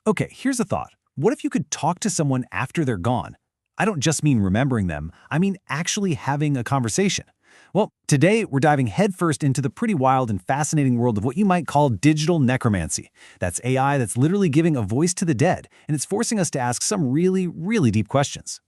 Okay, here's a thought. What if you could talk to someone after they're gone? I don't just mean remembering them, I mean actually having a conversation. Well, today we're diving headfirst into the pretty wild and fascinating world of what you might call digital necromancy. That's AI that's literally giving a voice to the dead, and it's forcing us to ask some really, really deep questions.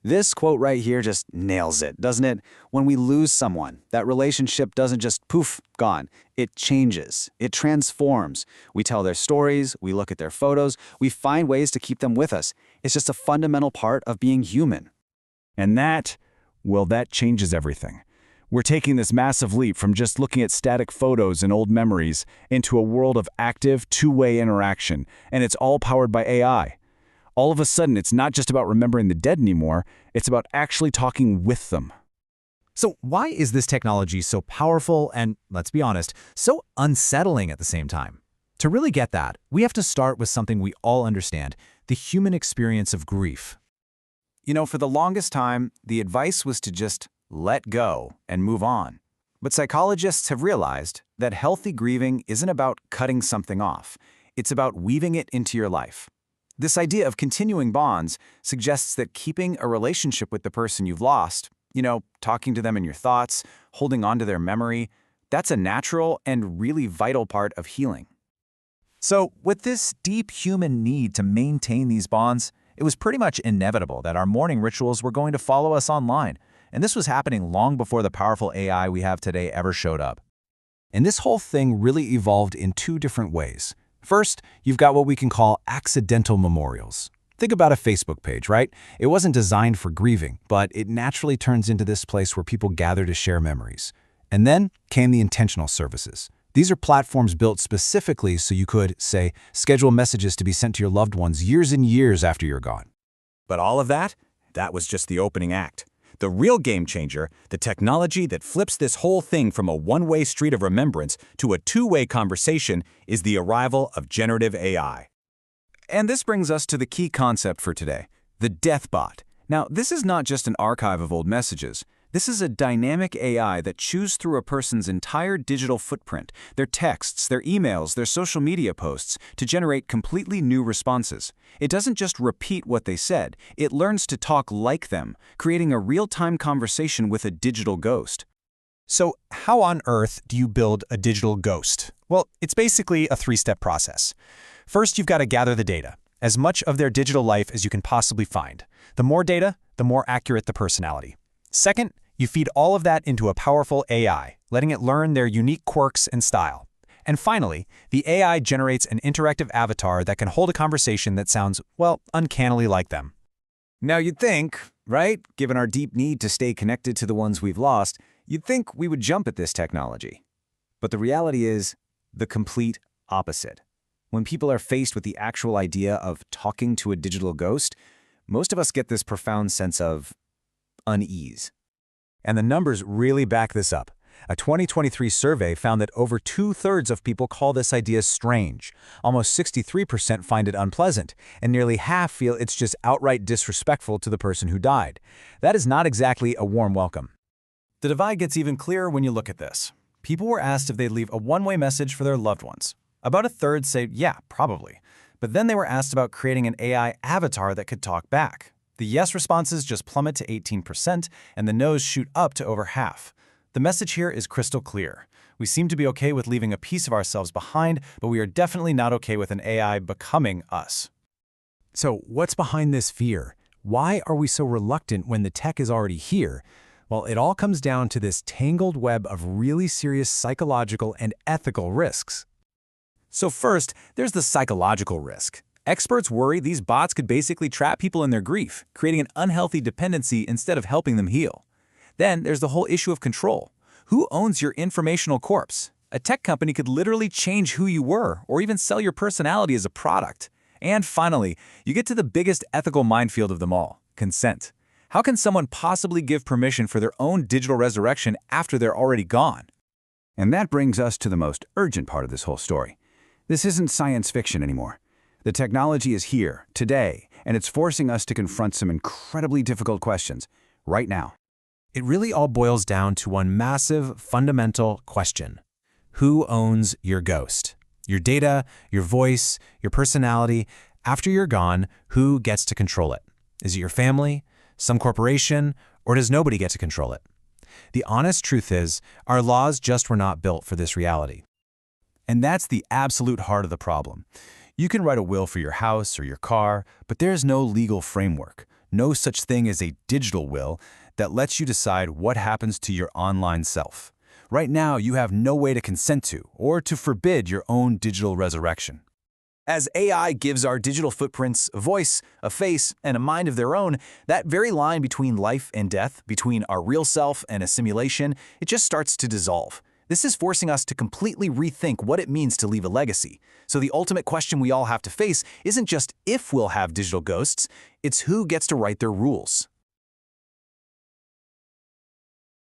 This quote right here just nails it, doesn't it? When we lose someone, that relationship doesn't just poof, gone. It changes. It transforms. We tell their stories, we look at their photos, we find ways to keep them with us. It's just a fundamental part of being human. And that changes everything. We're taking this massive leap from just looking at static photos and old memories into a world of active, two-way interaction, and it's all powered by AI. All of a sudden, it's not just about remembering the dead anymore, it's about actually talking with them. So why is this technology so powerful and, let's be honest, so unsettling at the same time? To really get that, we have to start with something we all understand, the human experience of grief. For the longest time, the advice was to just let go and move on. But psychologists have realized that healthy grieving isn't about cutting something off. It's about weaving it into your life. This idea of continuing bonds suggests that keeping a relationship with the person you've lost, talking to them in your thoughts, holding on to their memory, that's a natural and really vital part of healing. So, with this deep human need to maintain these bonds, it was pretty much inevitable that our mourning rituals were going to follow us online, and this was happening long before the powerful AI we have today ever showed up. And this whole thing really evolved in two different ways. First, you've got what we can call accidental memorials. Think about a Facebook page, right? It wasn't designed for grieving, but it naturally turns into this place where people gather to share memories. And then came the intentional services. These are platforms built specifically so you could, say, schedule messages to be sent to your loved ones years and years after you're gone. But all of that was just the opening act. The real game changer, the technology that flips this whole thing from a one-way street of remembrance to a two-way conversation, is the arrival of generative AI. And this brings us to the key concept for today, the death bot. Now, this is not just an archive of old messages. This is a dynamic AI that chews through a person's entire digital footprint, their texts, their emails, their social media posts, to generate completely new responses. It doesn't just repeat what they said, it learns to talk like them, creating a real-time conversation with a digital ghost. So how on earth do you build a digital ghost? Well, it's basically a three-step process. First, you've got to gather the data, as much of their digital life as you can possibly find. The more data, the more accurate the personality. Second, you feed all of that into a powerful AI, letting it learn their unique quirks and style. And finally, the AI generates an interactive avatar that can hold a conversation that sounds, well, uncannily like them. Now you'd think, right, given our deep need to stay connected to the ones we've lost, you'd think we would jump at this technology. But the reality is the complete opposite. When people are faced with the actual idea of talking to a digital ghost, most of us get this profound sense of unease. And the numbers really back this up. A 2023 survey found that over 2/3 of people call this idea strange. Almost 63% find it unpleasant, and nearly half feel it's just outright disrespectful to the person who died. That is not exactly a warm welcome. The divide gets even clearer when you look at this. People were asked if they'd leave a one-way message for their loved ones. About a third say, yeah, probably. But then they were asked about creating an AI avatar that could talk back. The yes responses just plummet to 18%, and the no's shoot up to over half. The message here is crystal clear. We seem to be okay with leaving a piece of ourselves behind, but we are definitely not okay with an AI becoming us. So what's behind this fear? Why are we so reluctant when the tech is already here? Well, it all comes down to this tangled web of really serious psychological and ethical risks. So first, there's the psychological risk. Experts worry these bots could basically trap people in their grief, creating an unhealthy dependency instead of helping them heal. Then there's the whole issue of control. Who owns your informational corpse? A tech company could literally change who you were, or even sell your personality as a product. And finally, you get to the biggest ethical minefield of them all, consent. How can someone possibly give permission for their own digital resurrection after they're already gone? And that brings us to the most urgent part of this whole story. This isn't science fiction anymore. The technology is here, today, and it's forcing us to confront some incredibly difficult questions, right now. It really all boils down to one massive, fundamental question. Who owns your ghost? Your data, your voice, your personality. After you're gone, who gets to control it? Is it your family, some corporation, or does nobody get to control it? The honest truth is, our laws just were not built for this reality. And that's the absolute heart of the problem. You can write a will for your house or your car, but there's no legal framework, no such thing as a digital will that lets you decide what happens to your online self. Right now, you have no way to consent to or to forbid your own digital resurrection. As AI gives our digital footprints a voice, a face, and a mind of their own, that very line between life and death, between our real self and a simulation, it just starts to dissolve. This is forcing us to completely rethink what it means to leave a legacy. So the ultimate question we all have to face isn't just if we'll have digital ghosts, it's who gets to write their rules.